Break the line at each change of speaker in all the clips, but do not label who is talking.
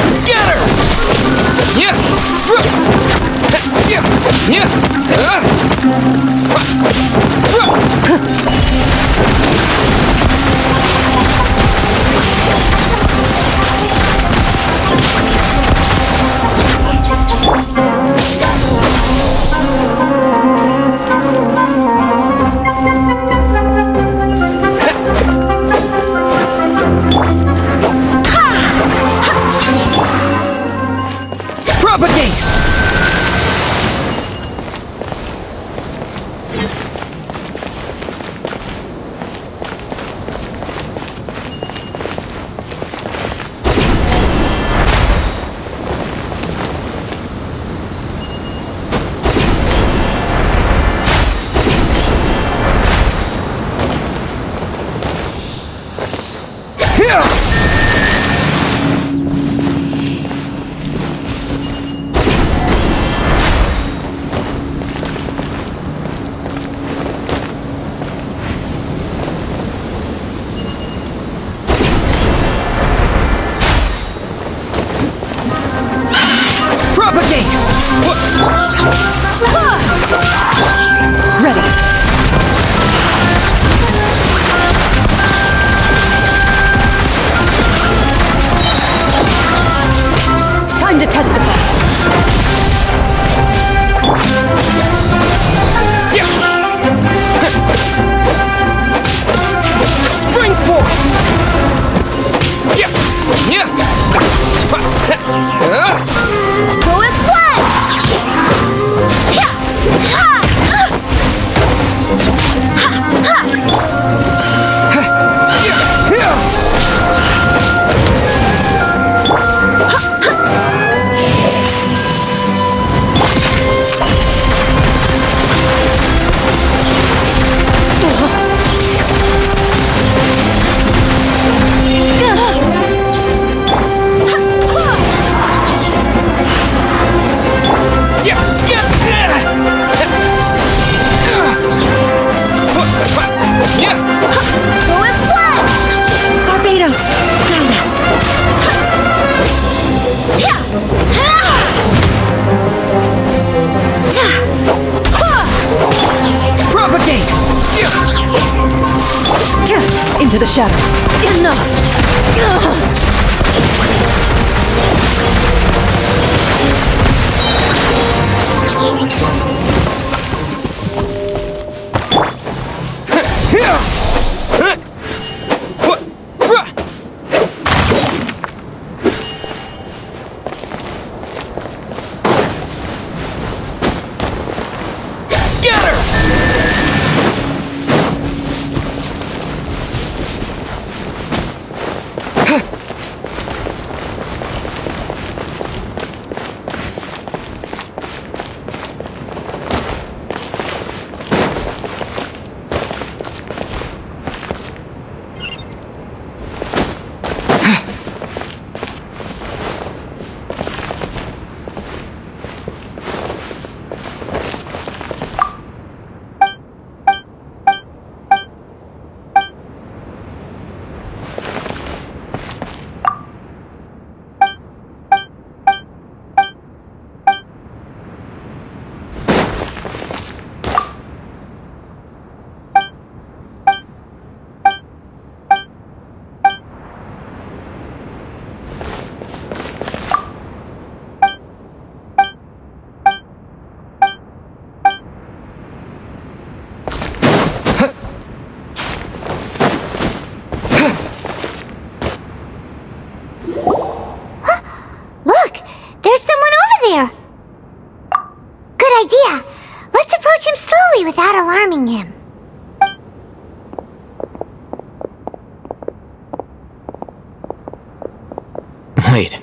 Scatter! Yeah! Propagate! Propagate! Ready. Time to testify. Spring forth! Go as planned! Propagate! Into the shadows. Enough! Scatter!
Without alarming him.
Wait.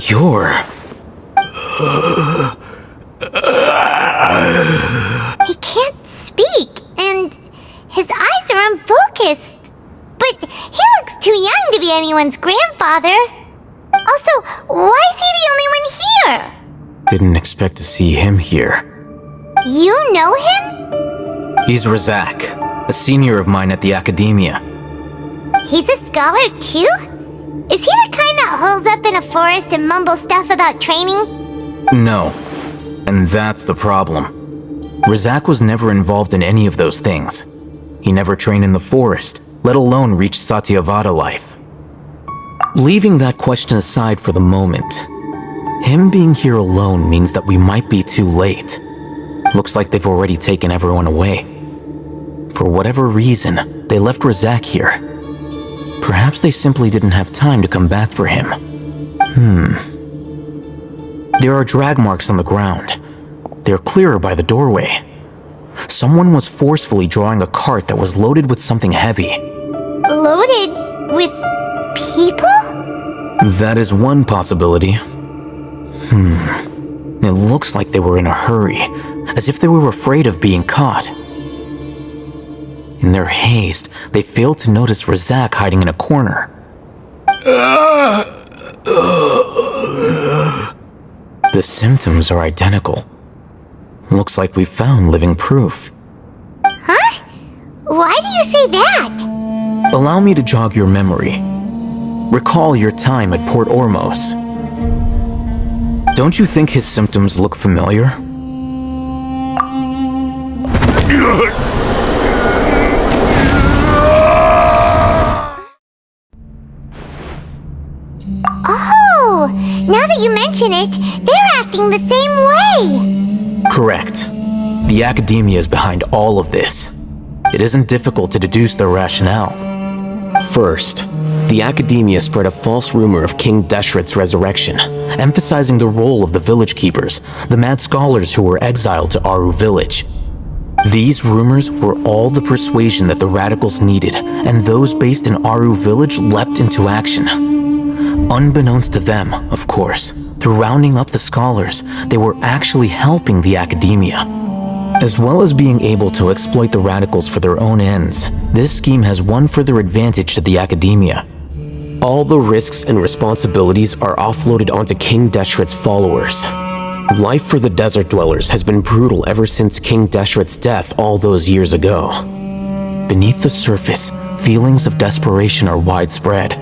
You're...
He can't speak, and his eyes are unfocused. But he looks too young to be anyone's grandfather. Also, why is he the only one here?
Didn't expect to see him here.
You know him?
He's Razak, a senior of mine at the academia.
He's a scholar too? Is he the kind that holes up in a forest and mumbles stuff about training?
No. And that's the problem. Razak was never involved in any of those things. He never trained in the forest, let alone reach Satyavada life. Leaving that question aside for the moment, him being here alone means that we might be too late. Looks like they've already taken everyone away. For whatever reason, they left Razak here. Perhaps they simply didn't have time to come back for him. There are drag marks on the ground. They're clearer by the doorway. Someone was forcefully drawing a cart that was loaded with something heavy.
Loaded with people?
That is one possibility. It looks like they were in a hurry, as if they were afraid of being caught. In their haste, they failed to notice Razak hiding in a corner. The symptoms are identical. Looks like we found living proof.
Huh? Why do you say that?
Allow me to jog your memory. Recall your time at Port Ormos. Don't you think his symptoms look familiar?
Oh, now that you mention it, they're acting the same way.
Correct. The academia is behind all of this. It isn't difficult to deduce their rationale. First, the academia spread a false rumor of King Deshret's resurrection, emphasizing the role of the village keepers, the mad scholars who were exiled to Aru village. These rumors were all the persuasion that the radicals needed, and those based in Aru village leapt into action. Unbeknownst to them, of course, through rounding up the scholars, they were actually helping the academia. As well as being able to exploit the radicals for their own ends, this scheme has one further advantage to the academia. All the risks and responsibilities are offloaded onto King Deshret's followers. Life for the desert dwellers has been brutal ever since King Deshret's death all those years ago. Beneath the surface, feelings of desperation are widespread.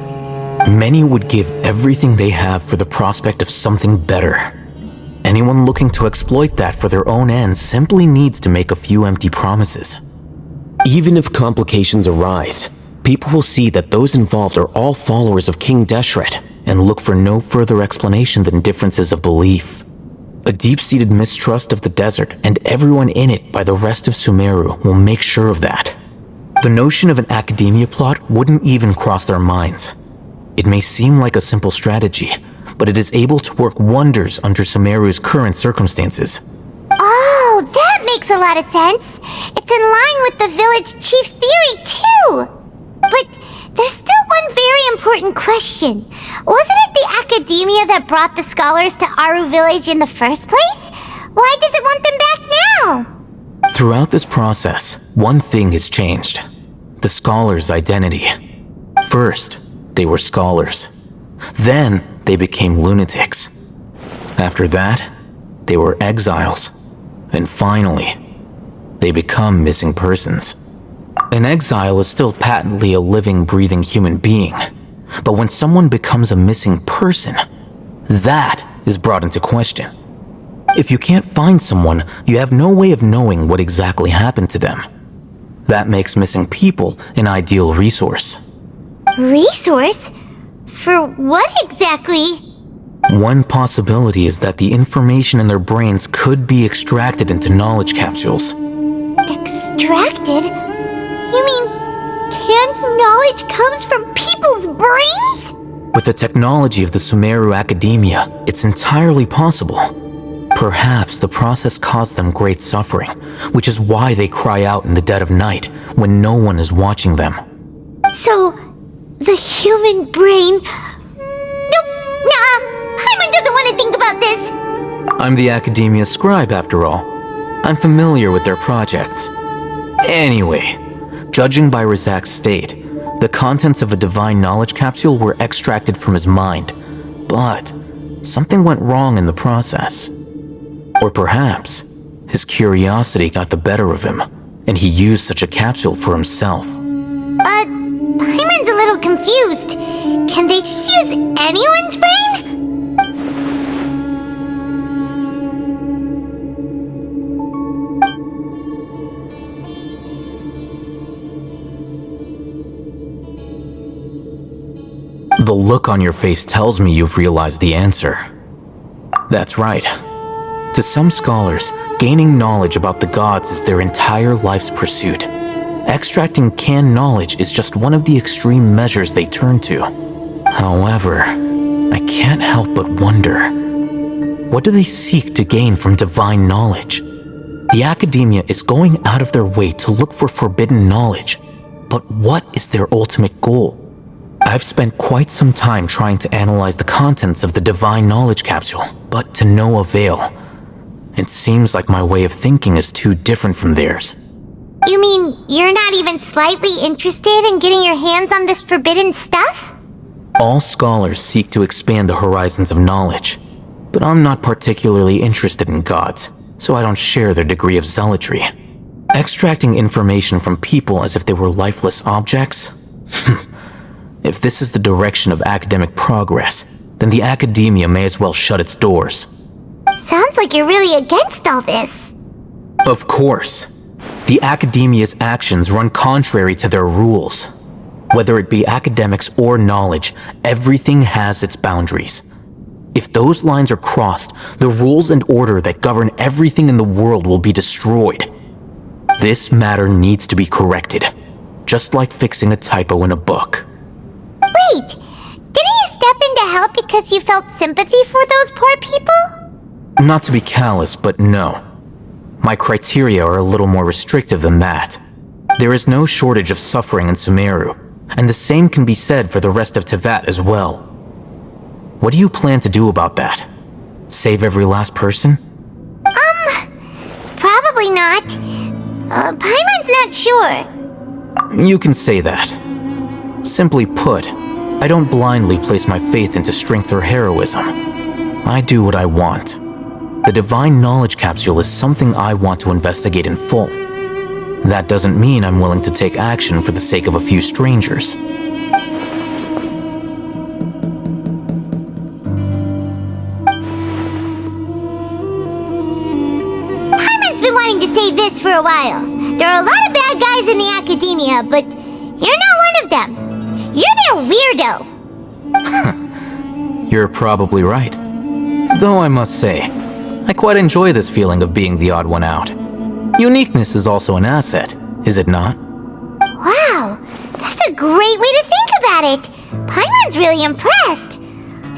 Many would give everything they have for the prospect of something better. Anyone looking to exploit that for their own ends simply needs to make a few empty promises. Even if complications arise, people will see that those involved are all followers of King Deshret and look for no further explanation than differences of belief. A deep-seated mistrust of the desert and everyone in it by the rest of Sumeru will make sure of that. The notion of an academia plot wouldn't even cross their minds. It may seem like a simple strategy, but it is able to work wonders under Sumeru's current circumstances.
Oh, that makes a lot of sense. It's in line with the village chief's theory, too. But there's still one very important question. Wasn't it the academia that brought the scholars to Aru village in the first place? Why does it want them back now?
Throughout this process, one thing has changed. The scholars' identity. First, they were scholars. Then, they became lunatics. After that, they were exiles. And finally, they become missing persons. An exile is still patently a living, breathing human being. But when someone becomes a missing person, that is brought into question. If you can't find someone, you have no way of knowing what exactly happened to them. That makes missing people an ideal resource.
Resource? For what exactly?
One possibility is that the information in their brains could be extracted into knowledge capsules.
Extracted? You mean canned knowledge comes from people's brains?
With the technology of the Sumeru Academia, it's entirely possible. Perhaps the process caused them great suffering, which is why they cry out in the dead of night when no one is watching them.
So, the human brain... Nope, nah, Paimon doesn't want to think about this.
I'm the Academia scribe, after all. I'm familiar with their projects. Anyway, judging by Razak's state, the contents of a divine knowledge capsule were extracted from his mind, but something went wrong in the process. Or perhaps his curiosity got the better of him, and he used such a capsule for himself.
Paimon's a little confused. Can they just use anyone's brain?
The look on your face tells me you've realized the answer. That's right. To some scholars, gaining knowledge about the gods is their entire life's pursuit. Extracting canned knowledge is just one of the extreme measures they turn to. However, I can't help but wonder, what do they seek to gain from divine knowledge? The academia is going out of their way to look for forbidden knowledge, but what is their ultimate goal? I've spent quite some time trying to analyze the contents of the divine knowledge capsule, but to no avail. It seems like my way of thinking is too different from theirs.
You mean you're not even slightly interested in getting your hands on this forbidden stuff?
All scholars seek to expand the horizons of knowledge, but I'm not particularly interested in gods, so I don't share their degree of zealotry. Extracting information from people as if they were lifeless objects? If this is the direction of academic progress, then the academia may as well shut its doors.
Sounds like you're really against all this.
Of course. The academia's actions run contrary to their rules. Whether it be academics or knowledge, everything has its boundaries. If those lines are crossed, the rules and order that govern everything in the world will be destroyed. This matter needs to be corrected, just like fixing a typo in a book.
Wait, didn't you step in to help because you felt sympathy for those poor people?
Not to be callous, but no. My criteria are a little more restrictive than that. There is no shortage of suffering in Sumeru, and the same can be said for the rest of Teyvat as well. What do you plan to do about that? Save every last person?
Probably not. Paimon's not sure.
You can say that. Simply put, I don't blindly place my faith into strength or heroism. I do what I want. The divine knowledge capsule is something I want to investigate in full. That doesn't mean I'm willing to take action for the sake of a few strangers.
Paimon's been wanting to say this for a while. There are a lot of bad guys in the academia, but you're not one of them. You're their weirdo.
You're probably right. Though I must say, I quite enjoy this feeling of being the odd one out. Uniqueness is also an asset, is it not?
Wow, that's a great way to think about it. Paimon's really impressed.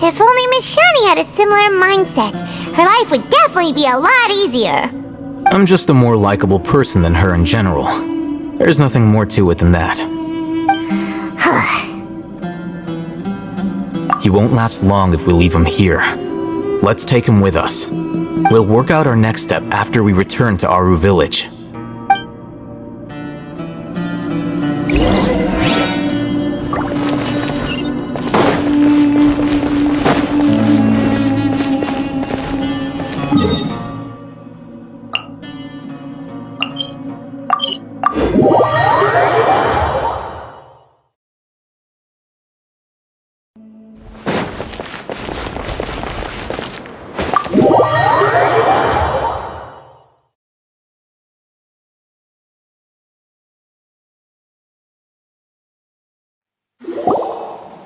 If only Miss Shani had a similar mindset, her life would definitely be a lot easier.
I'm just a more likable person than her in general. There's nothing more to it than that. He won't last long if we leave him here. Let's take him with us. We'll work out our next step after we return to Aru Village.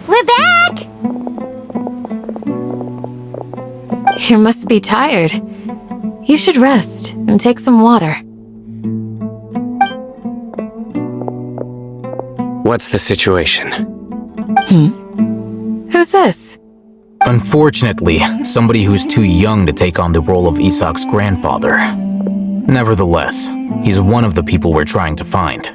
We're back!
You must be tired. You should rest and take some water.
What's the situation?
Who's this?
Unfortunately, somebody who's too young to take on the role of Isak's grandfather. Nevertheless, he's one of the people we're trying to find.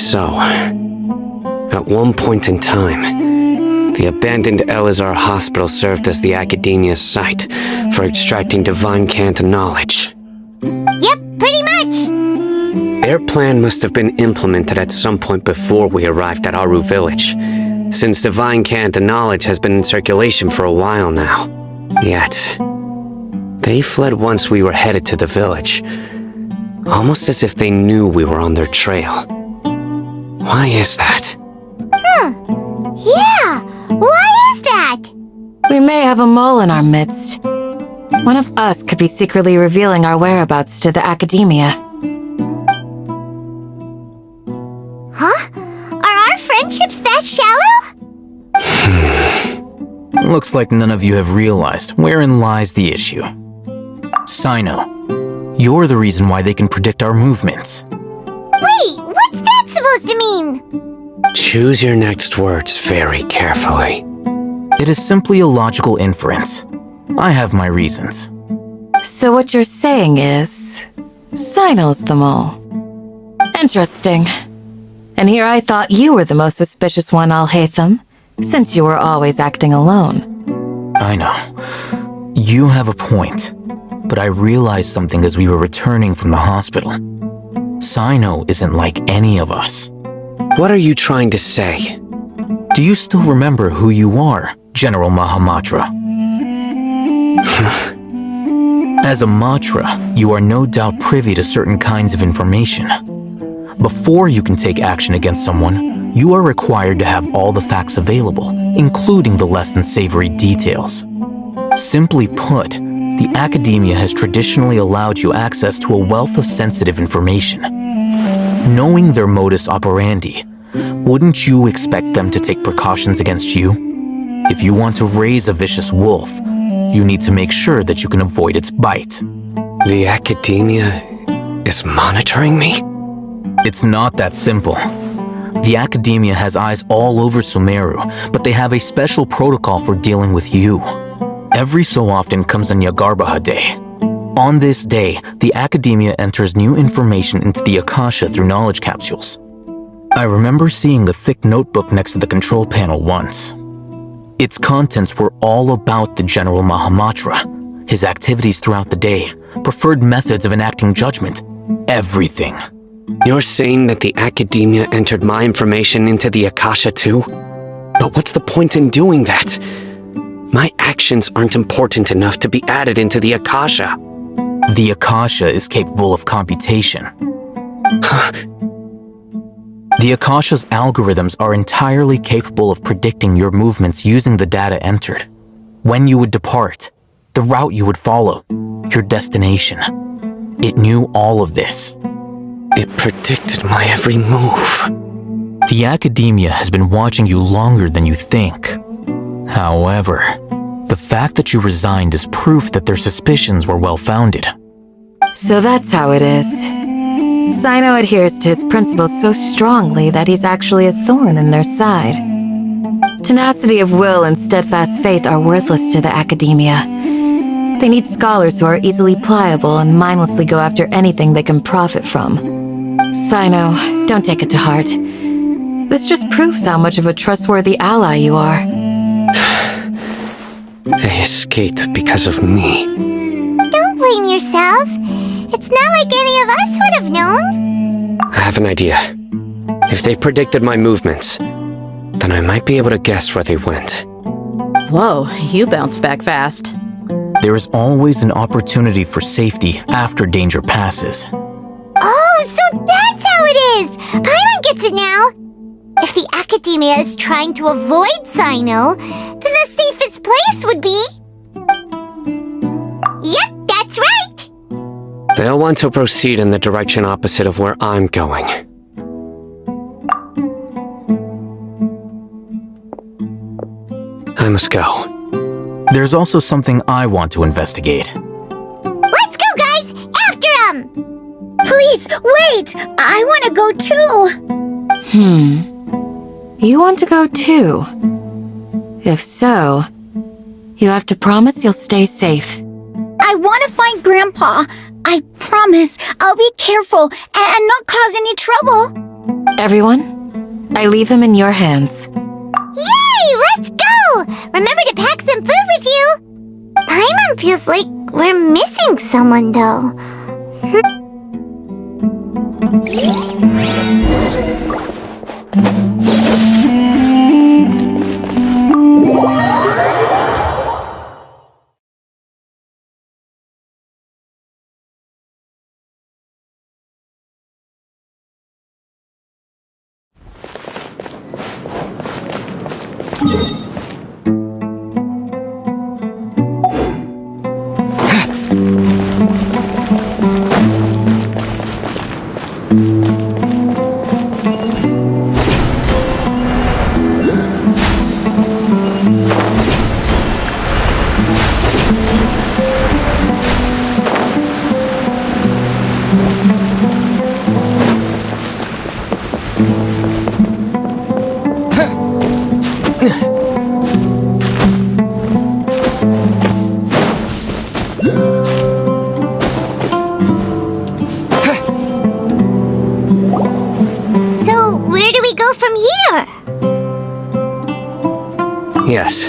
So, at one point in time, the abandoned Elazar Hospital served as the Academia's site for extracting divine Canton knowledge.
Yep, pretty much.
Their plan must have been implemented at some point before we arrived at Aru Village, since divine Canton knowledge has been in circulation for a while now. Yet, they fled once we were headed to the village. Almost as if they knew we were on their trail. Why is that?
Yeah, why is that?
We may have a mole in our midst. One of us could be secretly revealing our whereabouts to the academia.
Huh? Are our friendships that shallow?
Looks like none of you have realized wherein lies the issue. Sino, you're the reason why they can predict our movements.
Wait, what's that supposed to mean?
Choose your next words very carefully.
It is simply a logical inference. I have my reasons.
So what you're saying is, Sino's the mole. Interesting. And here I thought you were the most suspicious one, Al-Haytham, since you were always acting alone.
I know. You have a point. But I realized something as we were returning from the hospital. Sino isn't like any of us.
What are you trying to say?
Do you still remember who you are, General Mahamatra? As a Matra, you are no doubt privy to certain kinds of information. Before you can take action against someone, you are required to have all the facts available, including the less than savory details. Simply put, the academia has traditionally allowed you access to a wealth of sensitive information. Knowing their modus operandi, wouldn't you expect them to take precautions against you? If you want to raise a vicious wolf, you need to make sure that you can avoid its bite.
The academia is monitoring me?
It's not that simple. The academia has eyes all over Sumeru, but they have a special protocol for dealing with you. Every so often comes a Nyagarbaha Day. On this day, the academia enters new information into the Akasha through knowledge capsules. I remember seeing a thick notebook next to the control panel once. Its contents were all about the General Mahamatra, his activities throughout the day, preferred methods of enacting judgment, everything.
You're saying that the academia entered my information into the Akasha too? But what's the point in doing that? My actions aren't important enough to be added into the Akasha.
The Akasha is capable of computation. The Akasha's algorithms are entirely capable of predicting your movements using the data entered. When you would depart, the route you would follow, your destination. It knew all of this.
It predicted my every move.
The academia has been watching you longer than you think. However, the fact that you resigned is proof that their suspicions were well-founded.
So that's how it is. Sino adheres to his principles so strongly that he's actually a thorn in their side. Tenacity of will and steadfast faith are worthless to the academia. They need scholars who are easily pliable and mindlessly go after anything they can profit from. Sino, don't take it to heart. This just proves how much of a trustworthy ally you are.
They escaped because of me.
Don't blame yourself. It's not like any of us would have known.
I have an idea. If they predicted my movements, then I might be able to guess where they went.
Whoa, you bounced back fast.
There is always an opportunity for safety after danger passes.
Oh, so that's how it is! Paimon gets it now! If the academia is trying to avoid Sino, then the safest place would be... Yep, that's right!
They'll want to proceed in the direction opposite of where I'm going. I must go.
There's also something I want to investigate.
Let's go, guys! After him!
Please, wait! I want to go too!
You want to go too? If so, you have to promise you'll stay safe.
I want to find Grandpa. I promise I'll be careful and not cause any trouble.
Everyone, I leave him in your hands.
Yay! Let's go! Remember to pack some food with you! Paimon feels like we're missing someone, though. So, where do we go from here?
Yes.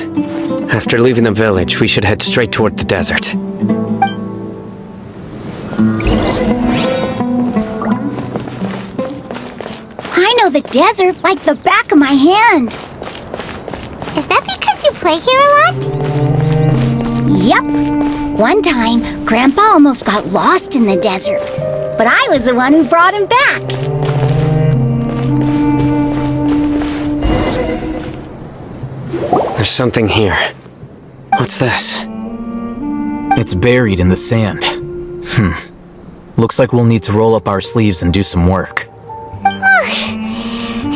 After leaving the village, we should head straight toward the desert.
I know the desert like the back of my hand.
Is that because you play here a lot?
Yep. One time, Grandpa almost got lost in the desert, but I was the one who brought him back.
There's something here. What's this?
It's buried in the sand. Looks like we'll need to roll up our sleeves and do some work.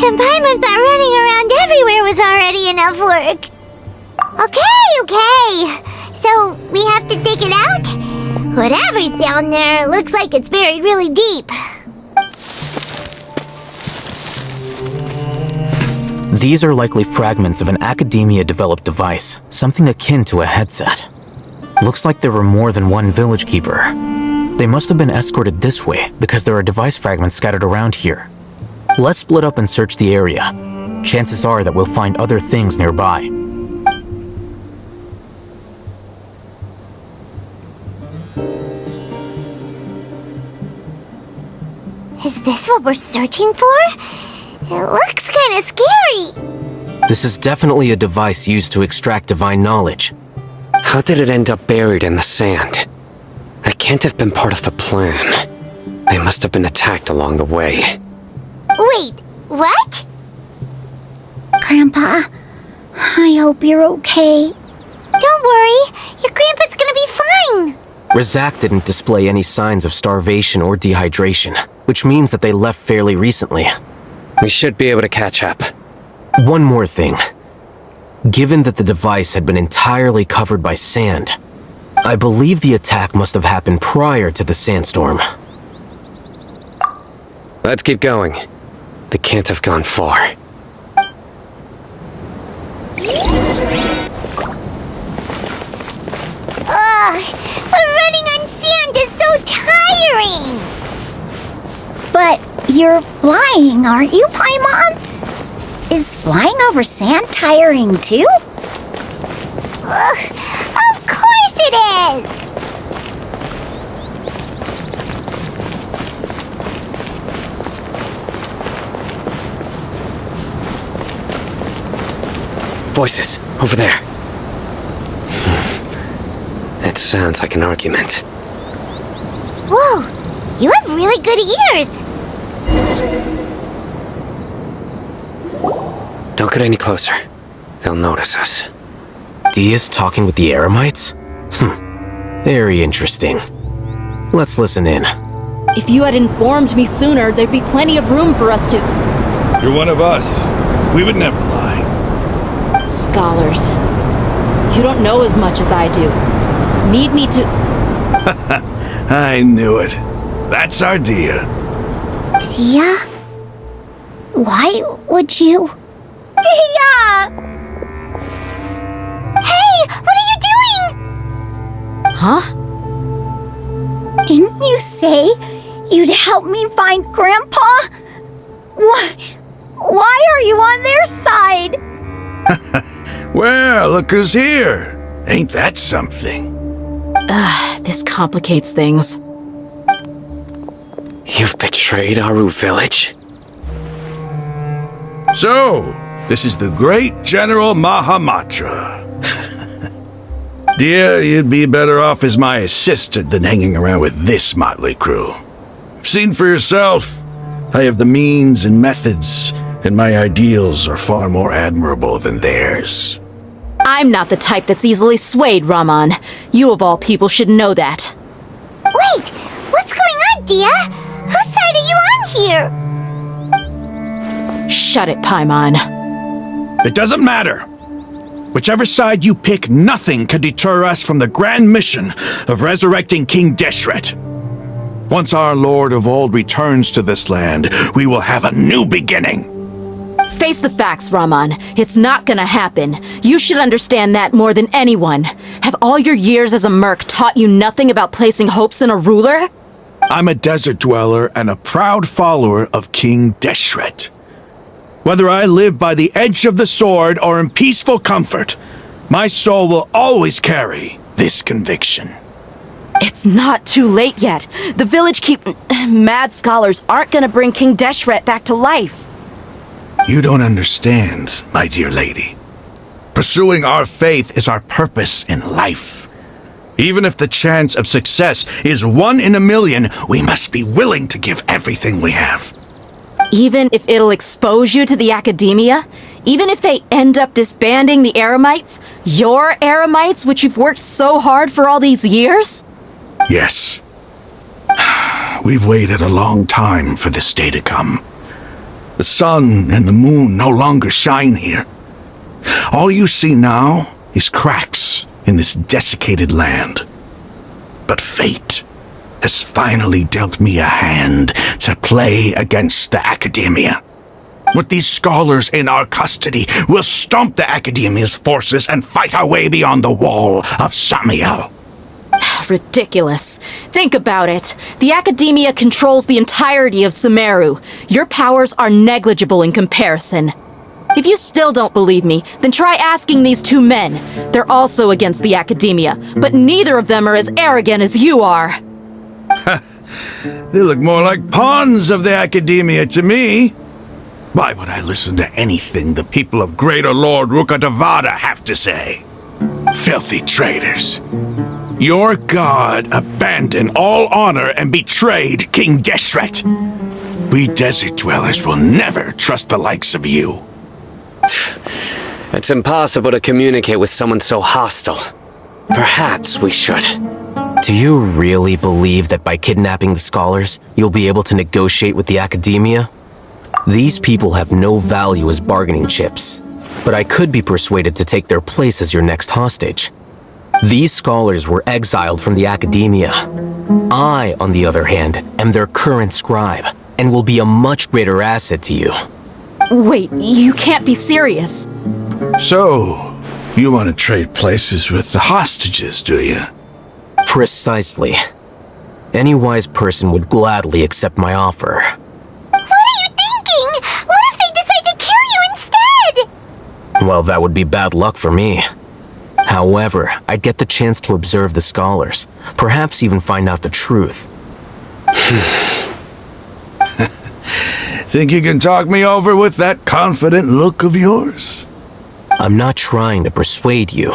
And Paimon thought running around everywhere was already enough work. Okay. So, we have to dig it out? Whatever's down there, it looks like it's buried really deep.
These are likely fragments of an academia-developed device, something akin to a headset. Looks like there were more than one village keeper. They must have been escorted this way because there are device fragments scattered around here. Let's split up and search the area. Chances are that we'll find other things nearby.
Is this what we're searching for? It looks kinda scary.
This is definitely a device used to extract divine knowledge.
How did it end up buried in the sand? That can't have been part of the plan. They must have been attacked along the way.
Wait, what?
Grandpa, I hope you're okay.
Don't worry, your grandpa's gonna be fine.
Razak didn't display any signs of starvation or dehydration, which means that they left fairly recently.
We should be able to catch up.
One more thing. Given that the device had been entirely covered by sand, I believe the attack must have happened prior to the sandstorm.
Let's keep going. They can't have gone far.
Ugh, but running on sand is so tiring.
But you're flying, aren't you, Paimon? Is flying over sand tiring too?
Ugh, of course it is.
Voices, over there. It sounds like an argument.
Whoa, you have really good ears.
Don't get any closer. They'll notice us.
Dia's talking with the Eremites? Very interesting. Let's listen in.
If you had informed me sooner, there'd be plenty of room for us to...
You're one of us. We would never lie.
Scholars. You don't know as much as I do. Need me to...
I knew it. That's our Dia.
Dia? Why would you? Dia!
Hey, what are you doing?
Huh?
Didn't you say you'd help me find Grandpa? Why are you on their side?
Well, look who's here. Ain't that something?
This complicates things.
You've betrayed Aru village?
So, this is the great General Mahamatra. Dear, you'd be better off as my assistant than hanging around with this motley crew. Seen for yourself. I have the means and methods and my ideals are far more admirable than theirs.
I'm not the type that's easily swayed, Raman. You of all people should know that.
Wait, what's going on, Dia? Whose side are you on here?
Shut it, Paimon.
It doesn't matter. Whichever side you pick, nothing can deter us from the grand mission of resurrecting King Deshret. Once our Lord of Old returns to this land, we will have a new beginning.
Face the facts, Raman. It's not gonna happen. You should understand that more than anyone. Have all your years as a merc taught you nothing about placing hopes in a ruler?
I'm a desert dweller and a proud follower of King Deshret. Whether I live by the edge of the sword or in peaceful comfort, my soul will always carry this conviction.
It's not too late yet. The village mad scholars aren't gonna bring King Deshret back to life.
You don't understand, my dear lady. Pursuing our faith is our purpose in life. Even if the chance of success is 1 in a million, we must be willing to give everything we have.
Even if it'll expose you to the academia? Even if they end up disbanding the Eremites? Your Eremites, which you've worked so hard for all these years?
Yes. We've waited a long time for this day to come. The sun and the moon no longer shine here. All you see now is cracks in this desiccated land. But fate has finally dealt me a hand to play against the academia. With these scholars in our custody, we'll stomp the academia's forces and fight our way beyond the wall of Samiel.
Ridiculous. Think about it. The academia controls the entirety of Sumeru. Your powers are negligible in comparison. If you still don't believe me, then try asking these 2 men. They're also against the academia, but neither of them are as arrogant as you are.
They look more like pawns of the academia to me. Why would I listen to anything the people of Greater Lord Rukkhadevata have to say? Filthy traitors. Your god abandoned all honor and betrayed King Deshret. We desert dwellers will never trust the likes of you.
It's impossible to communicate with someone so hostile. Perhaps we should.
Do you really believe that by kidnapping the scholars, you'll be able to negotiate with the academia? These people have no value as bargaining chips, but I could be persuaded to take their place as your next hostage. These scholars were exiled from the academia. I, on the other hand, am their current scribe, and will be a much greater asset to you.
Wait, you can't be serious.
So, you want to trade places with the hostages, do you?
Precisely. Any wise person would gladly accept my offer.
What are you thinking? What if they decide to kill you instead?
Well, that would be bad luck for me. However, I'd get the chance to observe the scholars, perhaps even find out the truth.
Think you can talk me over with that confident look of yours?
I'm not trying to persuade you.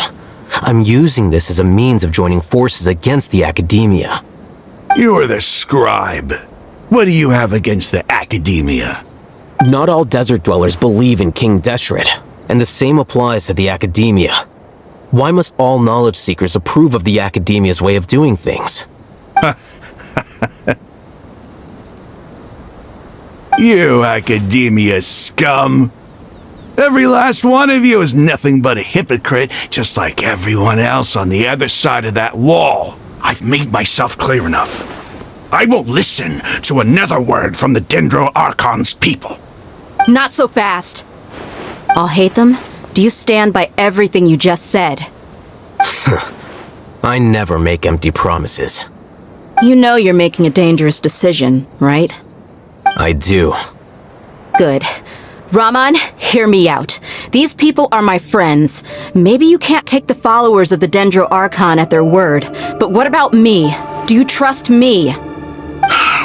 I'm using this as a means of joining forces against the academia.
You are the scribe. What do you have against the academia?
Not all desert dwellers believe in King Deshret, and the same applies to the academia. Why must all knowledge seekers approve of the academia's way of doing things?
You academia scum! Every last one of you is nothing but a hypocrite, just like everyone else on the other side of that wall. I've made myself clear enough. I won't listen to another word from the Dendro Archon's people.
Not so fast. I'll hate them. Do you stand by everything you just said?
I never make empty promises.
You know you're making a dangerous decision, right?
I do.
Good. Raman, hear me out. These people are my friends. Maybe you can't take the followers of the Dendro Archon at their word, but what about me? Do you trust me?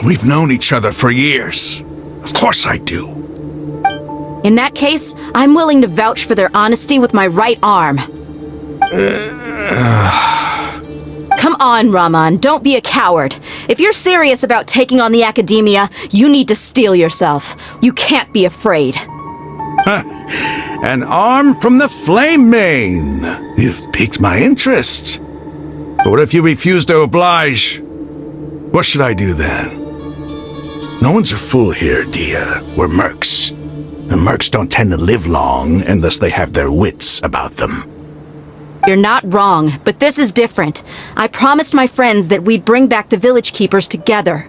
We've known each other for years. Of course I do.
In that case, I'm willing to vouch for their honesty with my right arm. Come on, Raman, don't be a coward. If you're serious about taking on the academia, you need to steel yourself. You can't be afraid.
An arm from the Flame Mane. You've piqued my interest. But what if you refuse to oblige? What should I do then? No one's a fool here, Dia. We're mercs. And mercs don't tend to live long unless they have their wits about them.
You're not wrong, but this is different. I promised my friends that we'd bring back the village keepers together.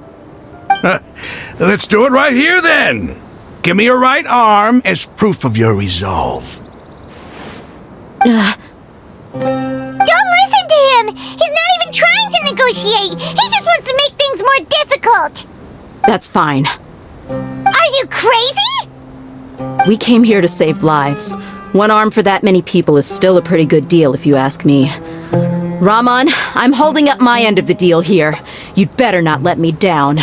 Let's do it right here then. Give me your right arm as proof of your resolve.
Don't listen to him! He's not even trying to negotiate! He just wants to make things more difficult!
That's fine.
Are you crazy?
We came here to save lives. One arm for that many people is still a pretty good deal, if you ask me. Rahman, I'm holding up my end of the deal here. You'd better not let me down.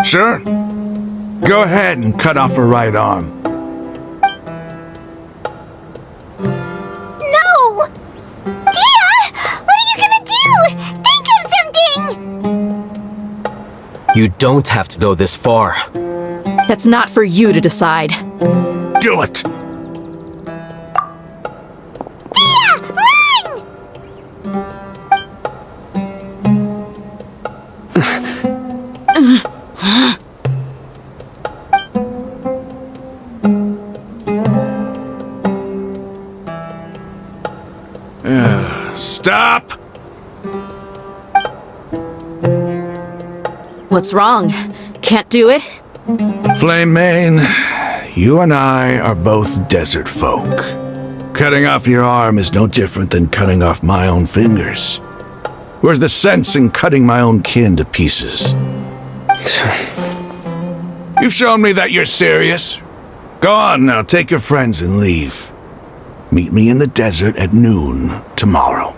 Sure. Go ahead and cut off her right arm.
No! Dia! What are you gonna do? Think of something!
You don't have to go this far.
That's not for you to decide.
Do it!
Dia! Run!
Stop!
What's wrong? Can't do it?
Flame Mane, you and I are both desert folk. Cutting off your arm is no different than cutting off my own fingers. Where's the sense in cutting my own kin to pieces? You've shown me that you're serious. Go on now, take your friends and leave. Meet me in the desert at noon tomorrow.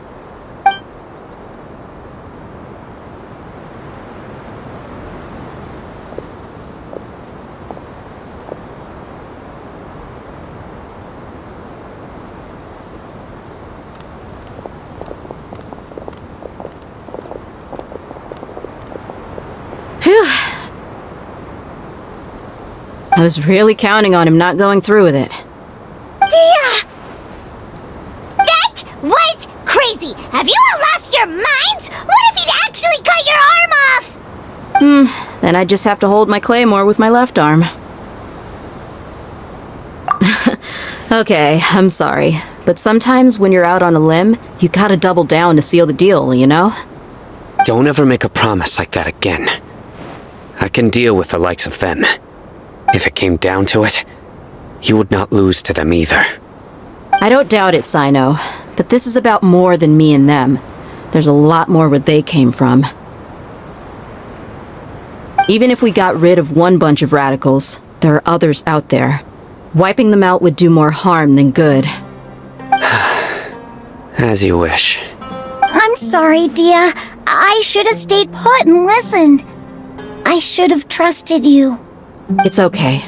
I was really counting on him not going through with it.
Dia! That was crazy! Have you all lost your minds? What if he'd actually cut your arm off?
Then I just have to hold my claymore with my left arm. Okay, I'm sorry. But sometimes when you're out on a limb, you gotta double down to seal the deal, you know?
Don't ever make a promise like that again. I can deal with the likes of them. If it came down to it, you would not lose to them either.
I don't doubt it, Sino. But this is about more than me and them. There's a lot more where they came from. Even if we got rid of one bunch of radicals, there are others out there. Wiping them out would do more harm than good.
As you wish.
I'm sorry, Dia. I should have stayed put and listened. I should have trusted you.
It's okay.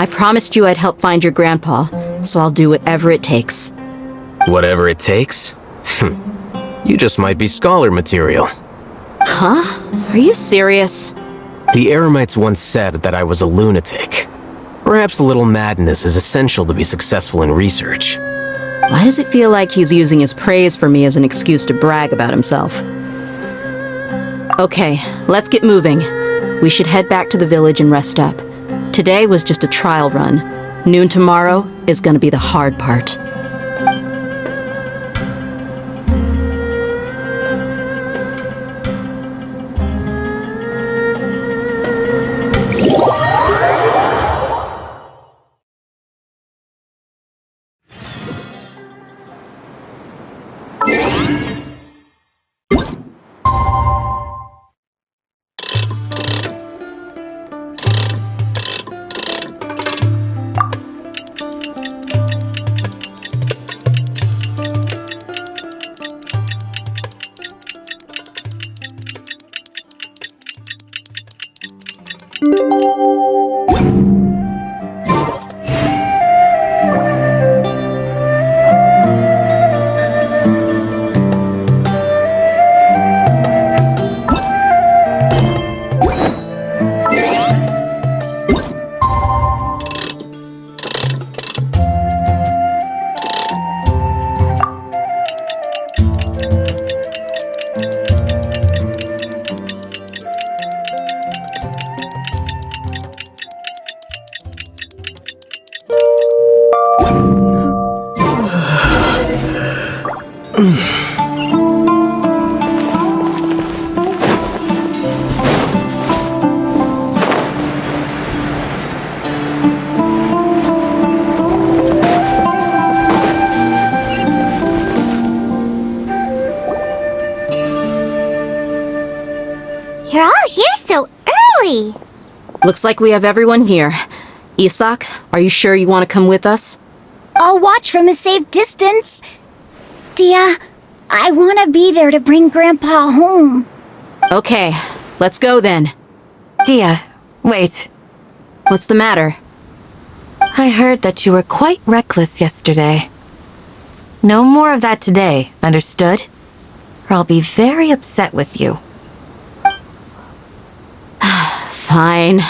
I promised you I'd help find your grandpa, so I'll do whatever it takes.
Whatever it takes? You just might be scholar material.
Huh? Are you serious?
The Eremites once said that I was a lunatic. Perhaps a little madness is essential to be successful in research.
Why does it feel like he's using his praise for me as an excuse to brag about himself? Okay, let's get moving. We should head back to the village and rest up. Today was just a trial run. Noon tomorrow is gonna be the hard part. Looks like we have everyone here. Isak, are you sure you want to come with us?
I'll watch from a safe distance. Dia, I want to be there to bring Grandpa home.
Okay, let's go then.
Dia, wait.
What's the matter?
I heard that you were quite reckless yesterday. No more of that today, understood? Or I'll be very upset with you.
Fine.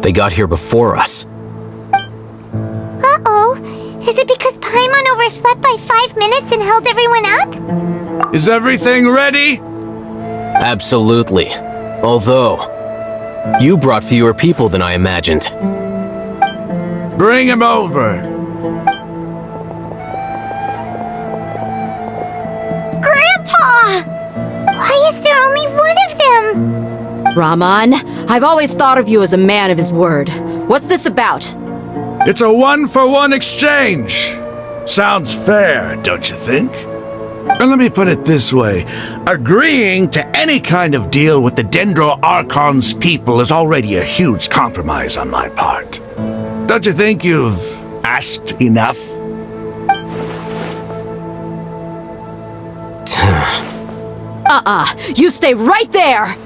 They got here before us.
Uh-oh. Is it because Paimon overslept by 5 minutes and held everyone up?
Is everything ready?
Absolutely. Although, you brought fewer people than I imagined.
Bring him over.
Grandpa!
Why is there only one of them?
Rahman, I've always thought of you as a man of his word. What's this about?
It's a one-for-one exchange. Sounds fair, don't you think? And let me put it this way. Agreeing to any kind of deal with the Dendro Archon's people is already a huge compromise on my part. Don't you think you've asked enough?
You stay right there!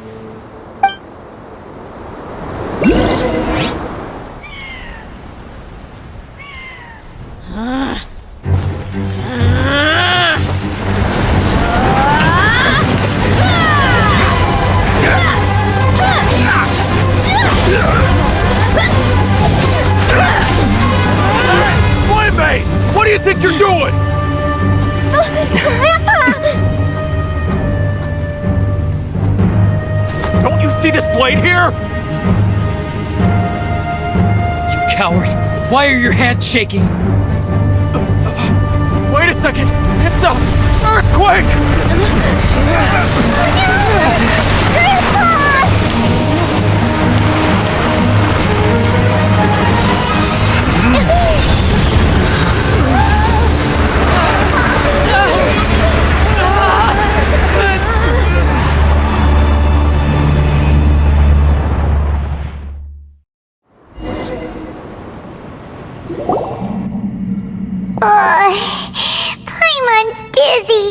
Boy, what do you think you're doing?
Grandpa!
Don't you see this blade here? You coward! Why are your hands shaking? Wait a second! It's a earthquake!
Paimon's dizzy.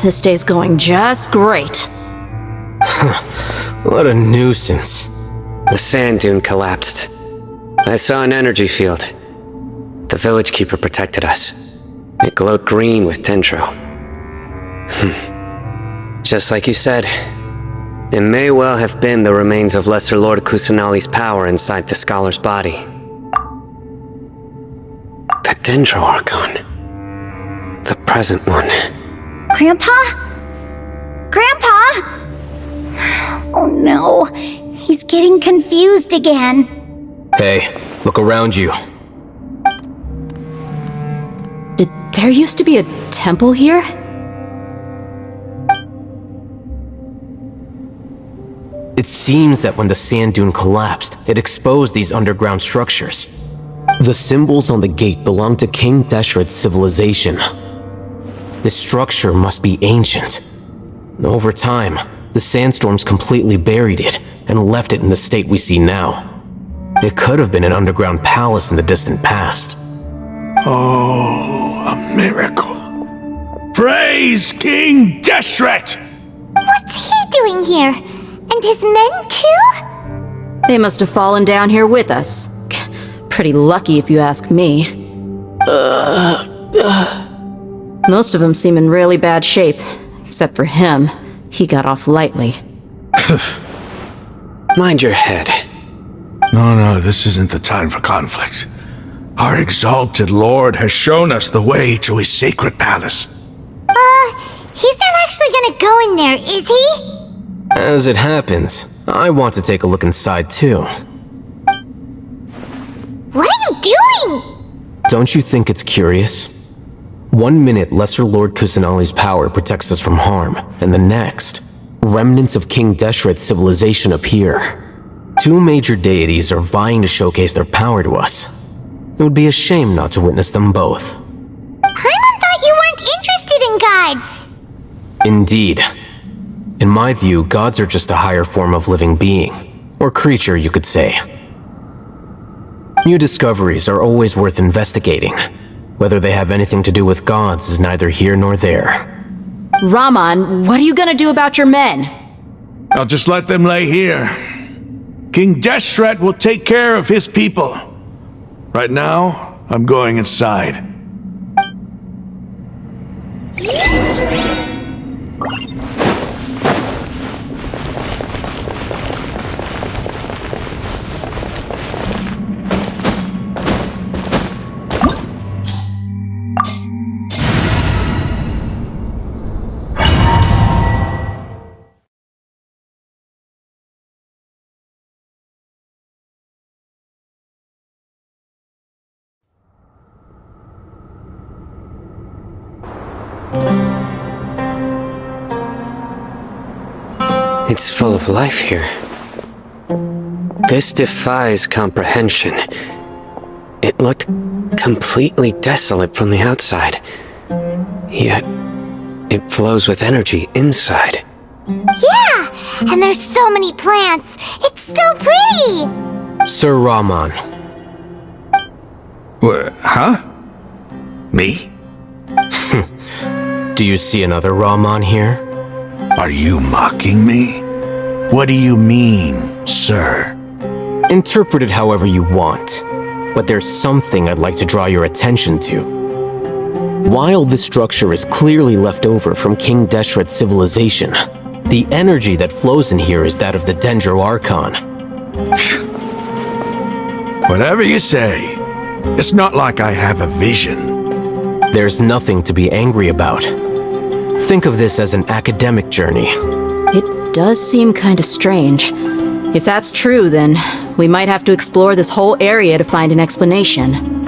This day's going just great.
What a nuisance.
The sand dune collapsed. I saw an energy field. The village keeper protected us. It glowed green with dendro. Just like you said, it may well have been the remains of Lesser Lord Kusanali's power inside the scholar's body. The Dendro Archon. The present one.
Grandpa? Grandpa? Oh no, he's getting confused again.
Hey, look around you.
Did there used to be a temple here?
It seems that when the sand dune collapsed, it exposed these underground structures. The symbols on the gate belong to King Deshret's civilization. This structure must be ancient. Over time, the sandstorms completely buried it and left it in the state we see now. It could have been an underground palace in the distant past.
Oh, a miracle. Praise King Deshret!
What's he doing here? And his men too?
They must have fallen down here with us. Pretty lucky if you ask me. Most of them seem in really bad shape. Except for him. He got off lightly.
Mind your head.
No, this isn't the time for conflict. Our exalted lord has shown us the way to his sacred palace.
He's not actually gonna go in there, is he?
As it happens, I want to take a look inside too.
What are you doing?
Don't you think it's curious? 1 minute, Lesser Lord Kusanali's power protects us from harm, and the next, remnants of King Deshret's civilization appear. 2 major deities are vying to showcase their power to us. It would be a shame not to witness them both.
Paimon thought you weren't interested in gods.
Indeed. In my view, gods are just a higher form of living being, or creature, you could say. New discoveries are always worth investigating. Whether they have anything to do with gods is neither here nor there.
Raman, what are you gonna do about your men?
I'll just let them lay here. King Deshret will take care of his people. Right now, I'm going inside.
It's full of life here. This defies comprehension. It looked completely desolate from the outside. Yet, it flows with energy inside.
Yeah, and there's so many plants. It's so pretty.
Sir Raman.
Huh? Me?
Do you see another Raman here?
Are you mocking me? What do you mean, sir?
Interpret it however you want, but there's something I'd like to draw your attention to. While this structure is clearly left over from King Deshret's civilization, the energy that flows in here is that of the Dendro Archon.
Whatever you say. It's not like I have a vision.
There's nothing to be angry about. Think of this as an academic journey.
It does seem kinda strange. If that's true, then we might have to explore this whole area to find an explanation.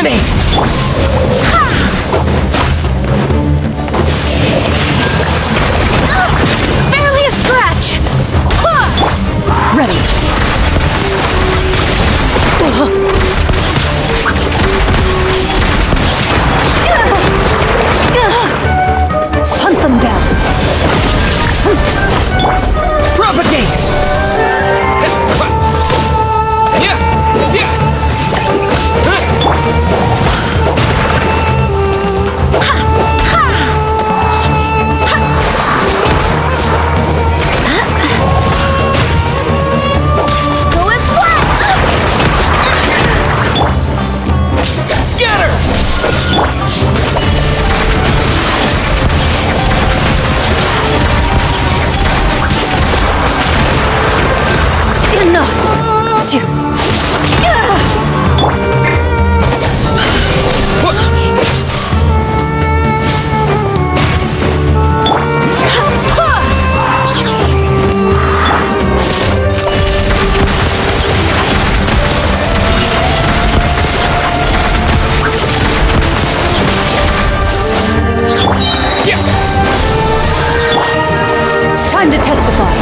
Propagate!
Barely a scratch! Ready. Hunt them down.
Propagate!
Go as flat!
Scatter!
Enough! Time to testify.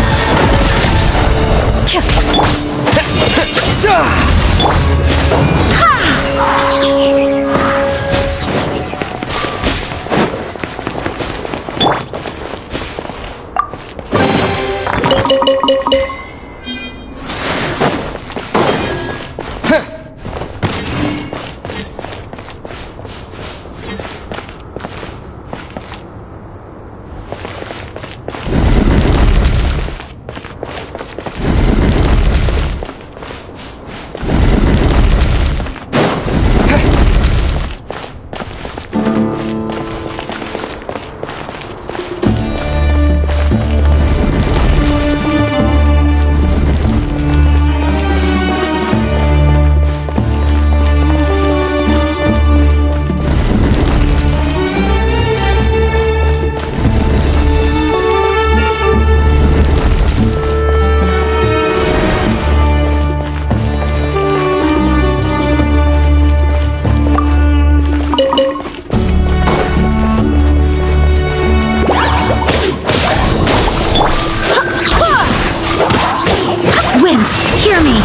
Wind, hear me!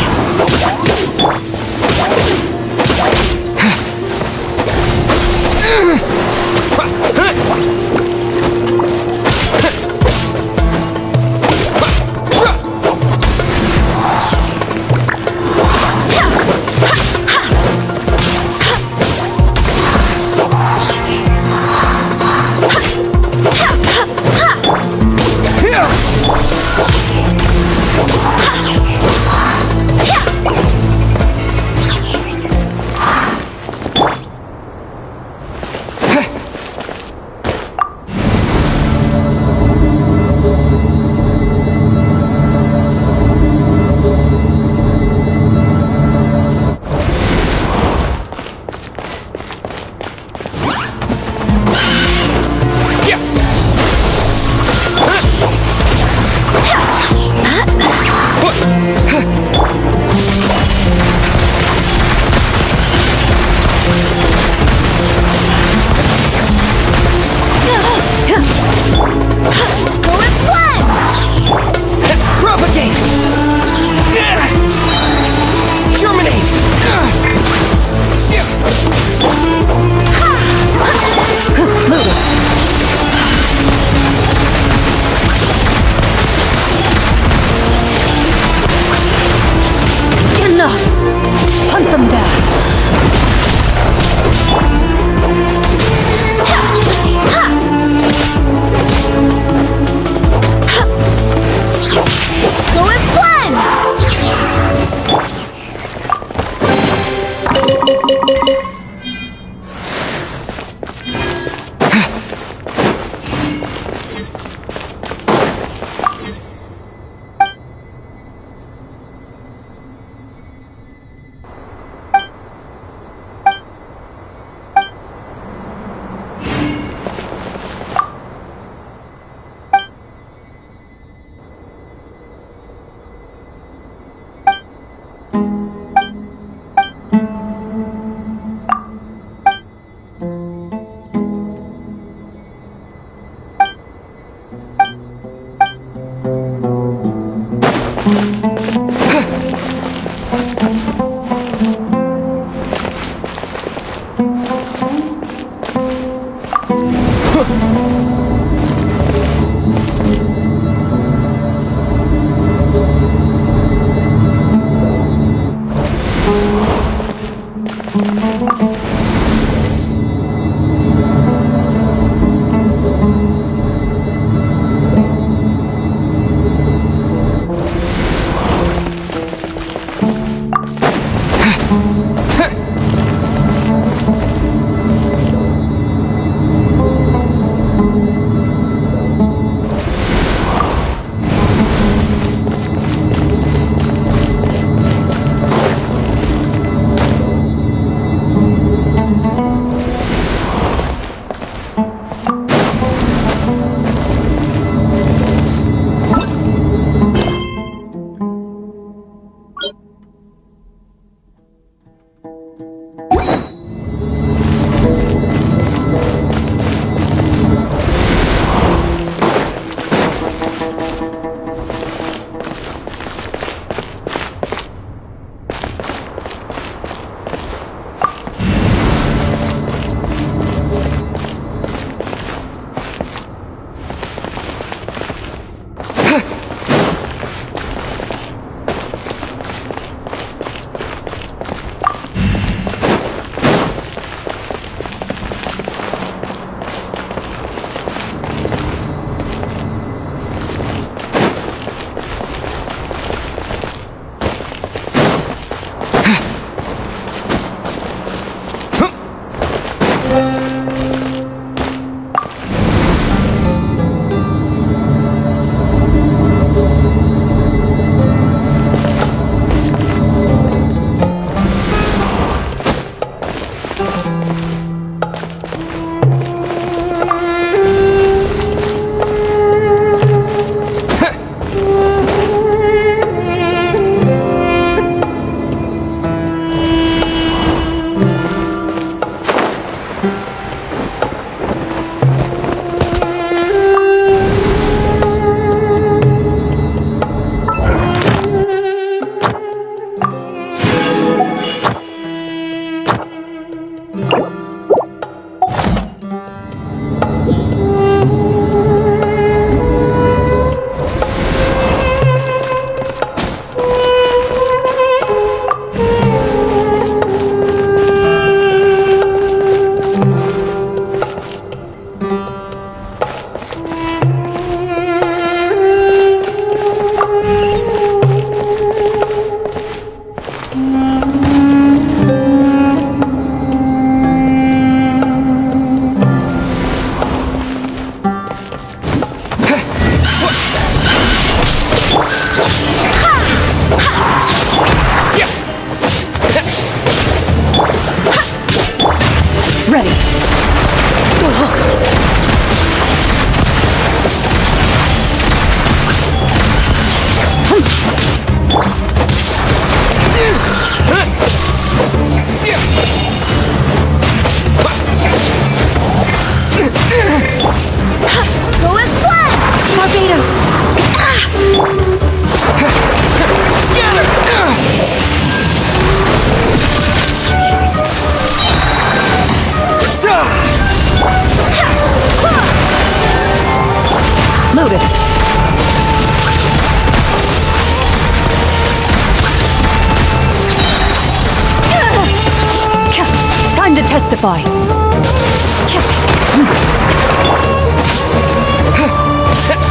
testify.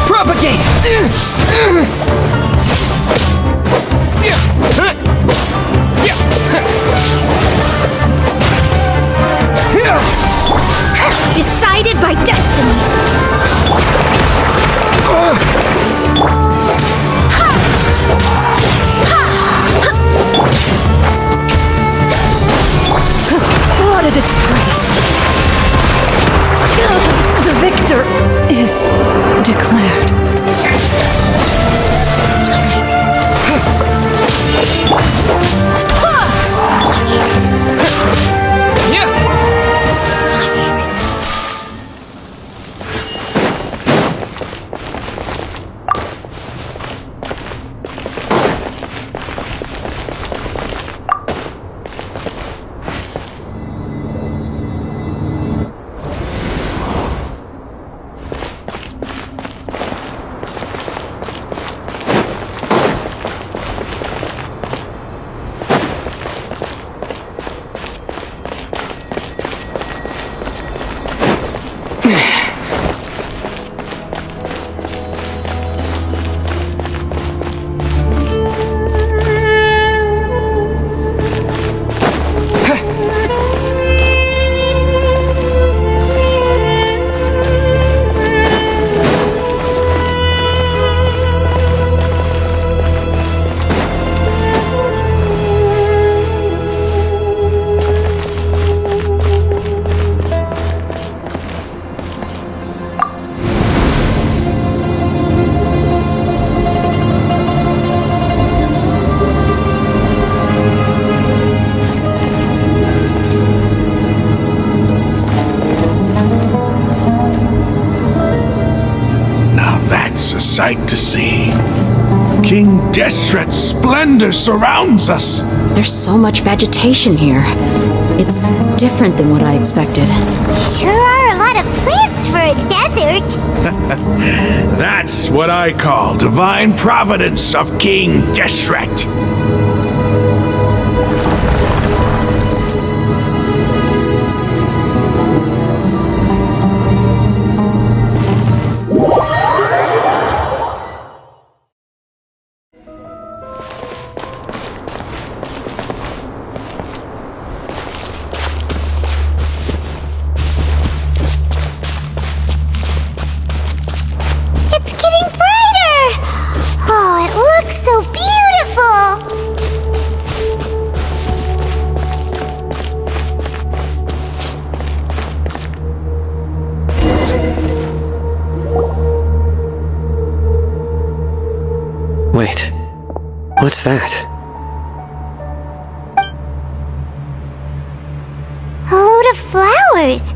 Propagate!
Decided by destiny.
What a disgrace. The victor is declared.
A sight to see. King Deshret's splendor surrounds us.
There's so much vegetation here. It's different than what I expected.
Sure are a lot of plants for a desert.
That's what I call divine providence of King Deshret.
It's getting brighter! Oh, it looks so beautiful!
Wait, what's that?
A load of flowers,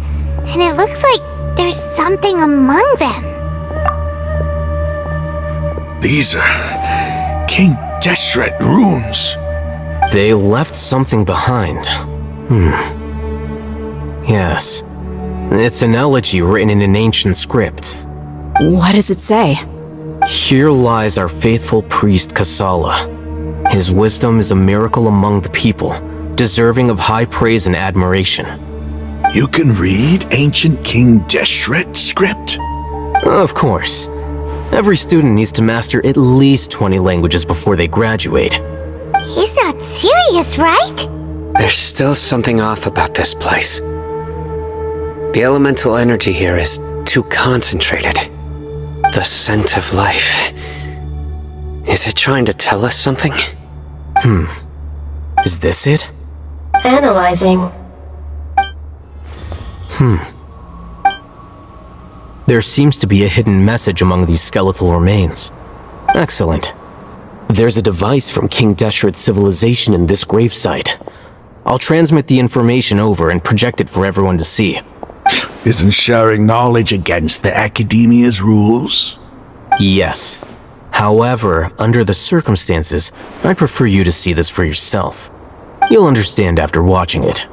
and it looks like there's something among them.
These are King Deshret runes.
They left something behind. Yes. It's an elegy written in an ancient script.
What does it say?
Here lies our faithful priest Kasala. His wisdom is a miracle among the people, deserving of high praise and admiration.
You can read ancient King Deshret script?
Of course. Every student needs to master at least 20 languages before they graduate.
He's not serious, right?
There's still something off about this place. The elemental energy here is too concentrated. The scent of life. Is it trying to tell us something?
Is this it?
Analyzing.
There seems to be a hidden message among these skeletal remains. Excellent. There's a device from King Deshret's civilization in this gravesite. I'll transmit the information over and project it for everyone to see.
Isn't sharing knowledge against the Academia's rules?
Yes. However, under the circumstances, I'd prefer you to see this for yourself. You'll understand after watching it.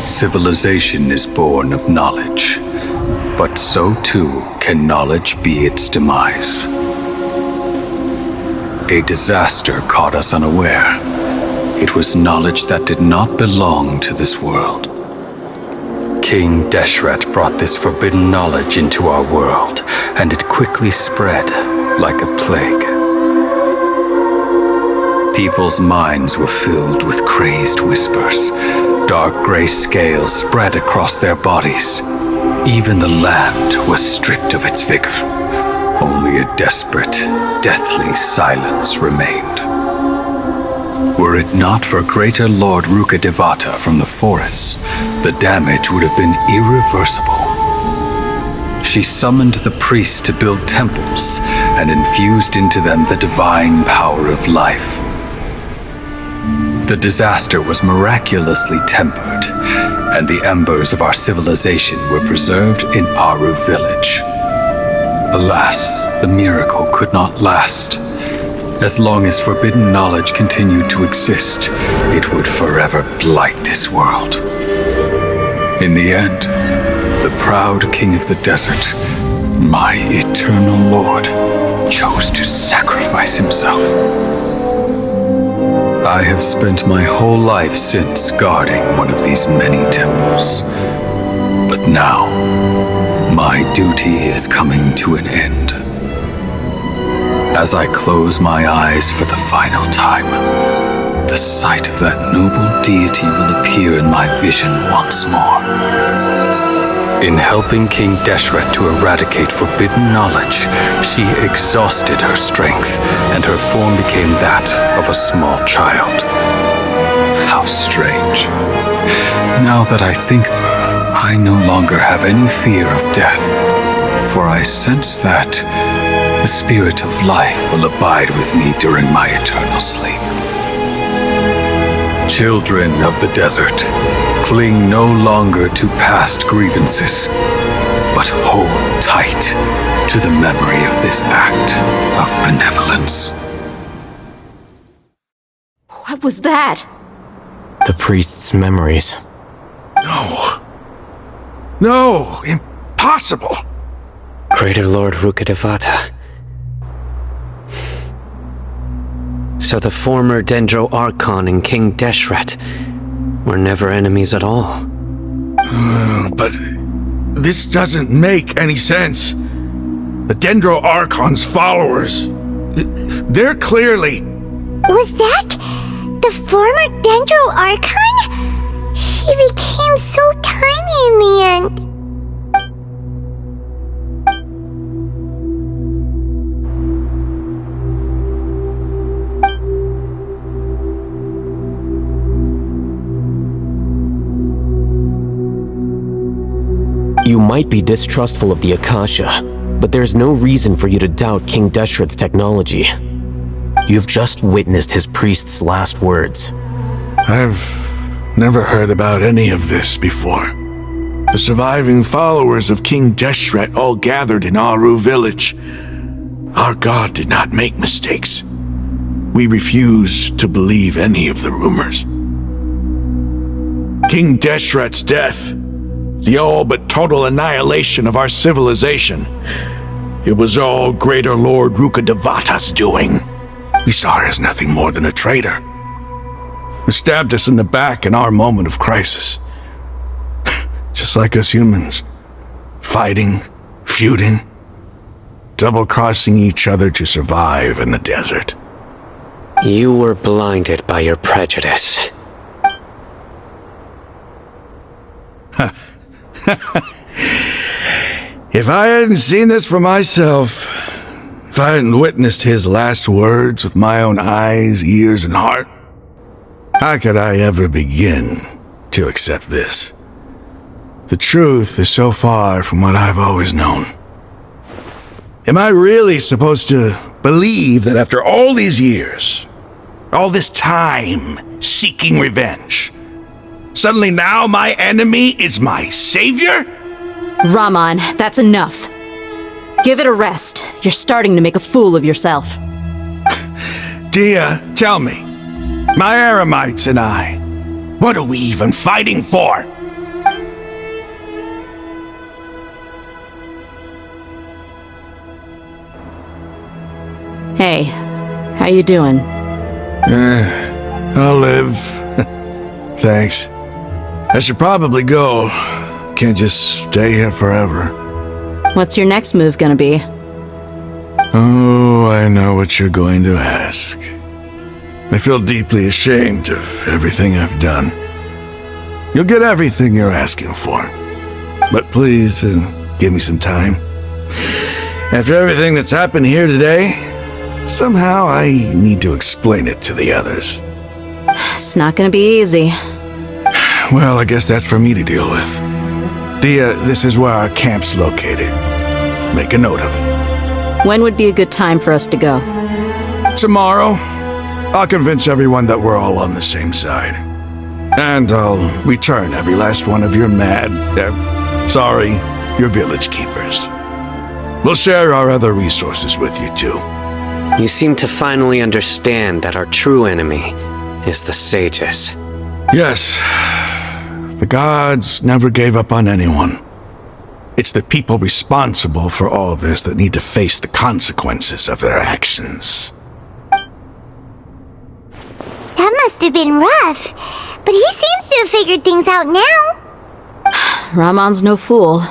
Civilization is born of knowledge. but so too can knowledge be its demise. A disaster caught us unaware. It was knowledge that did not belong to this world. King Deshret brought this forbidden knowledge into our world, and it quickly spread like a plague. People's minds were filled with crazed whispers. Dark gray scales spread across their bodies. Even the land was stripped of its vigor. Only a desperate, deathly silence remained. Were it not for greater Lord Rukkhadevata from the forests, the damage would have been irreversible. She summoned the priests to build temples and infused into them the divine power of life. The disaster was miraculously tempered, and the embers of our civilization were preserved in Aru village. Alas, the miracle could not last. As long as forbidden knowledge continued to exist, it would forever blight this world. In the end, the proud king of the desert, my eternal lord, chose to sacrifice himself. I have spent my whole life since guarding one of these many temples. But now, my duty is coming to an end. As I close my eyes for the final time, the sight of that noble deity will appear in my vision once more. In helping King Deshret to eradicate forbidden knowledge, she exhausted her strength, and her form became that of a small child. How strange. Now that I think of her, I no longer have any fear of death, for I sense that the spirit of life will abide with me during my eternal sleep. Children of the desert, cling no longer to past grievances, but hold tight to the memory of this act of benevolence.
What was that?
The priest's memories.
No. No, impossible.
Greater Lord Rukkhadevata. So the former Dendro Archon and King Deshret were never enemies at all.
But this doesn't make any sense. The Dendro Archon's followers, they're clearly...
Was that the former Dendro Archon? She became so tiny in the end.
You might be distrustful of the Akasha, but there's no reason for you to doubt King Deshret's technology. You've just witnessed his priest's last words.
I've never heard about any of this before. The surviving followers of King Deshret all gathered in Aru village. Our god did not make mistakes. We refuse to believe any of the rumors. King Deshret's death, the all but total annihilation of our civilization, it was all Greater Lord Rukkhadevata's doing. We saw her as nothing more than a traitor, who stabbed us in the back in our moment of crisis. Just like us humans, fighting, feuding, double-crossing each other to survive in the desert.
You were blinded by your prejudice.
If I hadn't seen this for myself, if I hadn't witnessed his last words with my own eyes, ears, and heart, how could I ever begin to accept this? The truth is so far from what I've always known. Am I really supposed to believe that after all these years, all this time seeking revenge, suddenly now my enemy is my savior?
Raman, that's enough. Give it a rest. You're starting to make a fool of yourself.
Dia, tell me, my Aramites and I, what are we even fighting for?
Hey, how you doing?
I'll live. Thanks. I should probably go. Can't just stay here forever.
What's your next move gonna be?
Oh, I know what you're going to ask. I feel deeply ashamed of everything I've done. You'll get everything you're asking for. But please, give me some time. After everything that's happened here today, somehow I need to explain it to the others.
It's not gonna be easy.
Well, I guess that's for me to deal with. Dia, this is where our camp's located. Make a note of it.
When would be a good time for us to go?
Tomorrow, I'll convince everyone that we're all on the same side. And I'll return every last one of your your village keepers. We'll share our other resources with you too.
You seem to finally understand that our true enemy is the sages.
Yes, the gods never gave up on anyone. It's the people responsible for all this that need to face the consequences of their actions.
That must have been rough, but he seems to have figured things out now.
Ramon's no fool.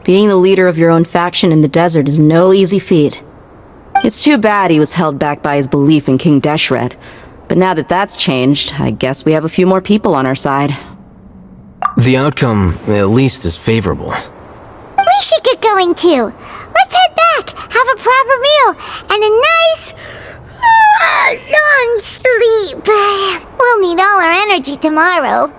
Being the leader of your own faction in the desert is no easy feat. It's too bad he was held back by his belief in King Deshret. But now that that's changed, I guess we have a few more people on our side.
The outcome, at least, is favorable.
We should get going too. Let's head back, have a proper meal, and a nice, long sleep. We'll need all our energy tomorrow.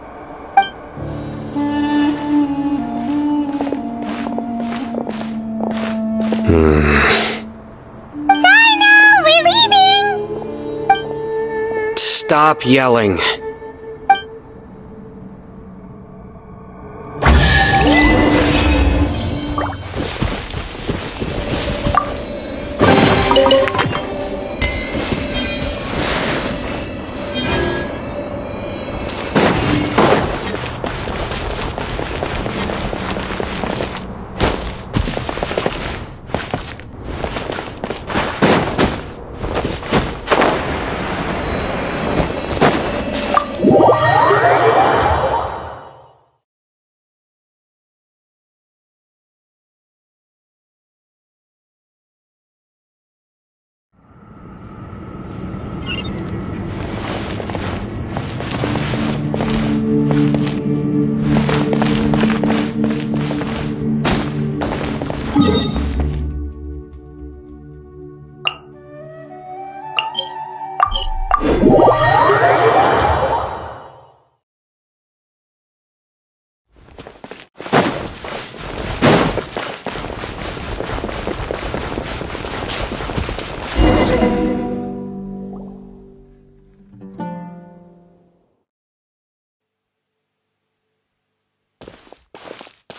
Sino, we're leaving!
Stop yelling.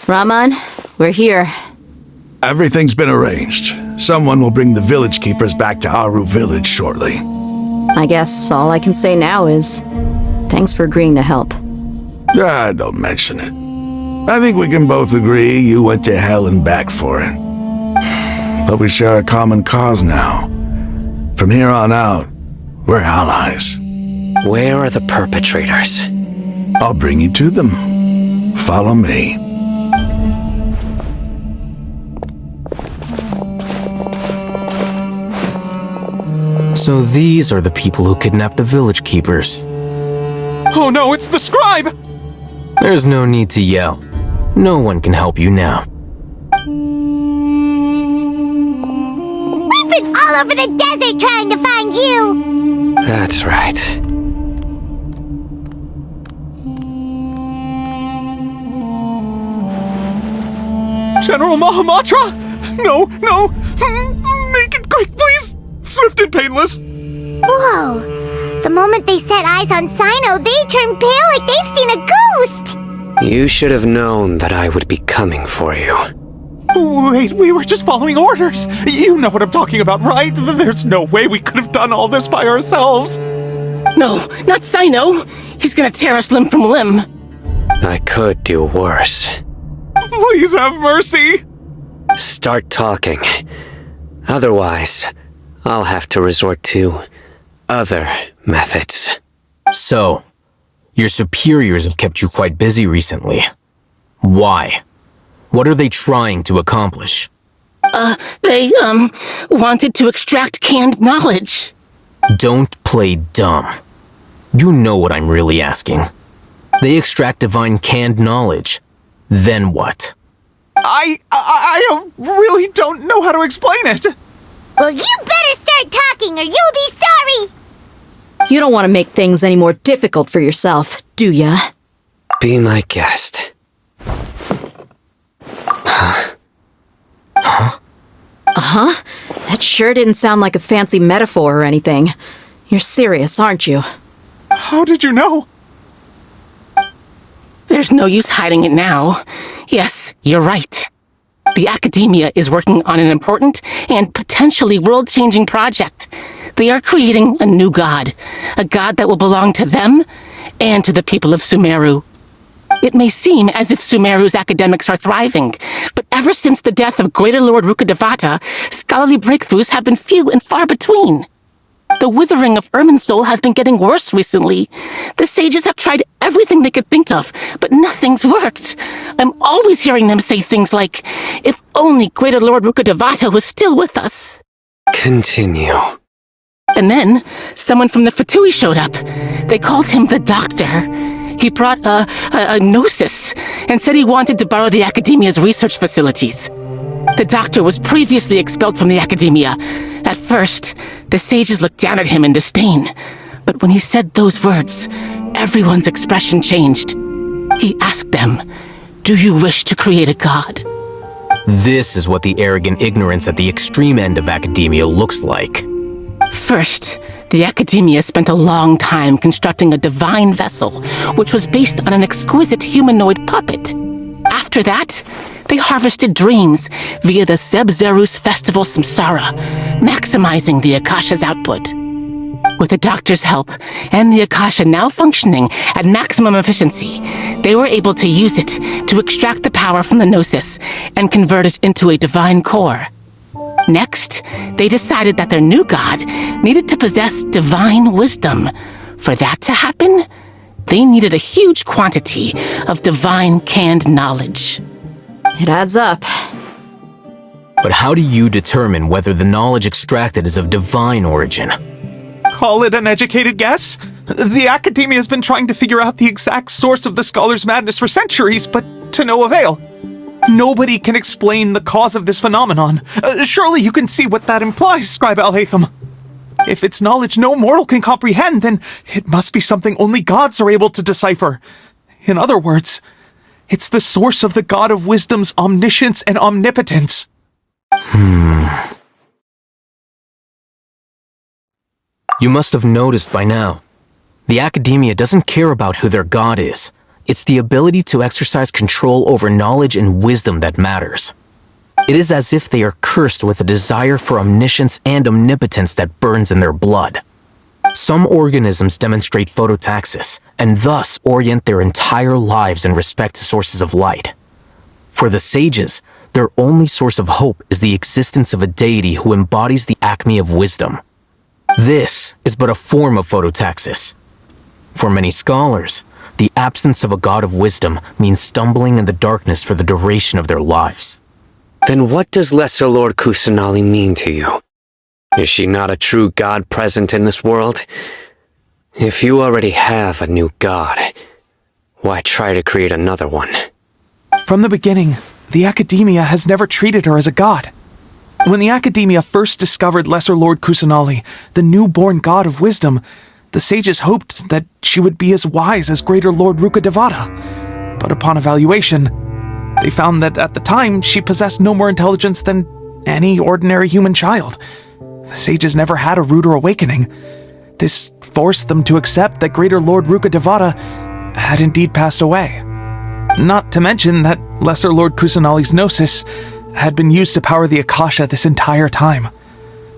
Ramon, we're here.
Everything's been arranged. Someone will bring the village keepers back to Aru village shortly.
I guess all I can say now is thanks for agreeing to help.
Don't mention it. I think we can both agree you went to hell and back for it. But we share a common cause now. From here on out, we're allies.
Where are the perpetrators?
I'll bring you to them. Follow me.
So these are the people who kidnapped the village keepers.
Oh no, it's the scribe!
There's no need to yell. No one can help you now.
We've been all over the desert trying to find you!
That's right.
General Mahamatra? No, no! Make it quick, please! Swift and painless!
Whoa! The moment they set eyes on Sino, they turned pale like they've seen a ghost!
You should have known that I would be coming for you.
Wait, we were just following orders! You know what I'm talking about, right? There's no way we could have done all this by ourselves!
No, not Sino! He's gonna tear us limb from limb!
I could do worse.
Please have mercy!
Start talking. Otherwise, I'll have to resort to other methods.
So, your superiors have kept you quite busy recently. Why? What are they trying to accomplish?
They, wanted to extract canned knowledge.
Don't play dumb. You know what I'm really asking. They extract divine canned knowledge. Then what?
I really don't know how to explain it.
Well, you better start talking or you'll be sorry!
You don't want to make things any more difficult for yourself, do ya?
Be my guest.
That sure didn't sound like a fancy metaphor or anything. You're serious, aren't you?
How did you know?
There's no use hiding it now. Yes, you're right. The Academia is working on an important and potentially world-changing project. They are creating a new god. A god that will belong to them and to the people of Sumeru. It may seem as if Sumeru's academics are thriving, but ever since the death of Greater Lord Rukkhadevata, scholarly breakthroughs have been few and far between. The withering of Irminsul has been getting worse recently. The sages have tried everything they could think of, but nothing's worked. I'm always hearing them say things like, if only Greater Lord Rukkhadevata was still with us.
Continue.
And then, someone from the Fatui showed up. They called him the Doctor. He brought a gnosis and said he wanted to borrow the Academia's research facilities. The Doctor was previously expelled from the Academia. At first, the sages looked down at him in disdain. But when he said those words, everyone's expression changed. He asked them, "Do you wish to create a god?"
This is what the arrogant ignorance at the extreme end of academia looks like.
First, the Academia spent a long time constructing a divine vessel, which was based on an exquisite humanoid puppet. After that, they harvested dreams via the Zeb-Zerus Festival Samsara, maximizing the Akasha's output. With the Doctor's help, and the Akasha now functioning at maximum efficiency, they were able to use it to extract the power from the Gnosis and convert it into a divine core. Next, they decided that their new god needed to possess divine wisdom. For that to happen, they needed a huge quantity of divine canned knowledge.
It adds up.
But how do you determine whether the knowledge extracted is of divine origin?
Call it an educated guess? The Academia has been trying to figure out the exact source of the Scholar's madness for centuries, but to no avail. Nobody can explain the cause of this phenomenon. Surely you can see what that implies, Scribe Alhaitham. If it's knowledge no mortal can comprehend, then it must be something only gods are able to decipher. In other words, it's the source of the God of Wisdom's omniscience and omnipotence.
You must have noticed by now. The Academia doesn't care about who their god is. It's the ability to exercise control over knowledge and wisdom that matters. It is as if they are cursed with a desire for omniscience and omnipotence that burns in their blood. Some organisms demonstrate phototaxis, and thus orient their entire lives in respect to sources of light. For the sages, their only source of hope is the existence of a deity who embodies the acme of wisdom. This is but a form of phototaxis. For many scholars, the absence of a god of wisdom means stumbling in the darkness for the duration of their lives.
Then what does Lesser Lord Kusanali mean to you? Is she not a true god present in this world? If you already have a new god, why try to create another one?
From the beginning, the Academia has never treated her as a god. When the Academia first discovered Lesser Lord Kusanali, the newborn god of wisdom, the sages hoped that she would be as wise as Greater Lord Rukkhadevata. But upon evaluation, they found that at the time she possessed no more intelligence than any ordinary human child. The sages never had a ruder awakening. This forced them to accept that Greater Lord Rukkhadevata had indeed passed away. Not to mention that Lesser Lord Kusanali's gnosis had been used to power the Akasha this entire time.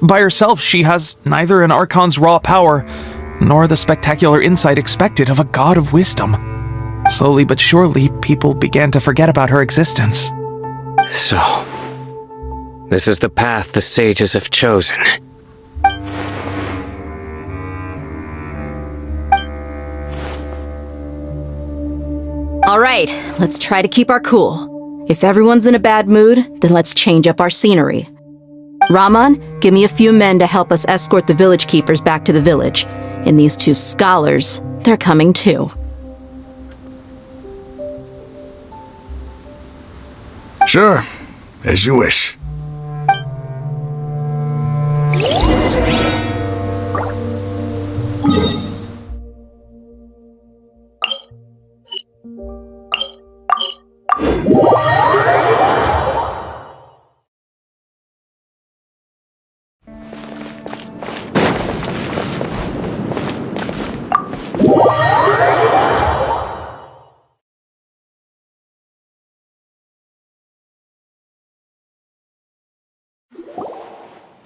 By herself, she has neither an Archon's raw power, nor the spectacular insight expected of a god of wisdom. Slowly but surely, people began to forget about her existence.
So, this is the path the sages have chosen.
Alright, let's try to keep our cool. If everyone's in a bad mood, then let's change up our scenery. Raman, give me a few men to help us escort the village keepers back to the village. And these two scholars, they're coming too.
Sure, as you wish.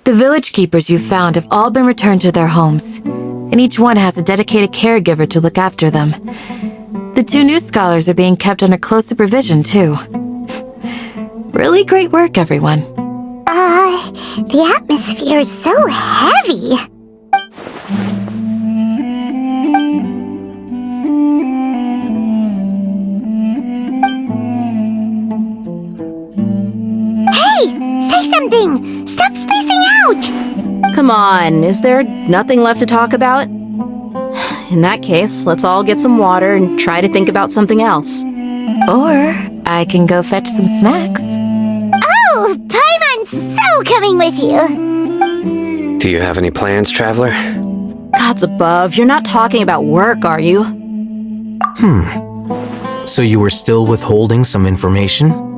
The village keepers you found have all been returned to their homes, and each one has a dedicated caregiver to look after them. The two new scholars are being kept under close supervision, too. Really great work, everyone.
The atmosphere is so heavy. Hey! Say something! Stop spacing out!
Come on, is there nothing left to talk about? In that case, let's all get some water and try to think about something else.
Or I can go fetch some snacks.
Oh, Paimon's so coming with you!
Do you have any plans, Traveler?
Gods above, you're not talking about work, are you?
So you were still withholding some information?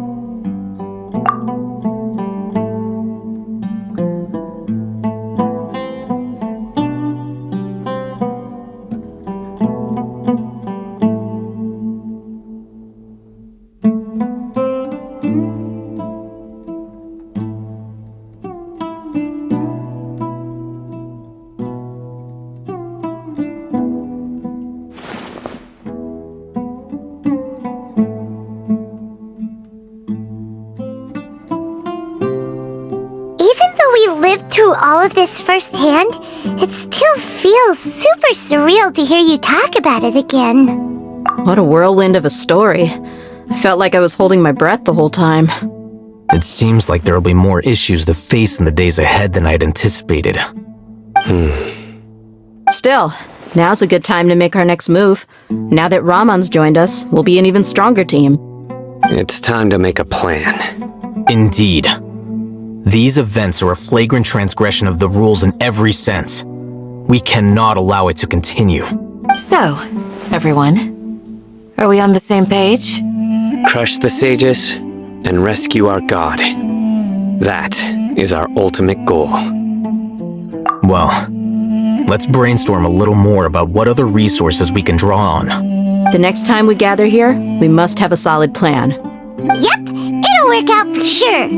Through all of this firsthand, it still feels super surreal to hear you talk about it again.
What a whirlwind of a story. I felt like I was holding my breath the whole time.
It seems like there will be more issues to face in the days ahead than I'd anticipated.
Still, now's a good time to make our next move. Now that Raman's joined us, we'll be an even stronger team.
It's time to make a plan.
Indeed. These events are a flagrant transgression of the rules in every sense. We cannot allow it to continue.
So, everyone, are we on the same page?
Crush the sages and rescue our god. That is our ultimate goal.
Well, let's brainstorm a little more about what other resources we can draw on.
The next time we gather here, we must have a solid plan.
Yep, it'll work out for sure.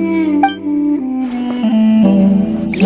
You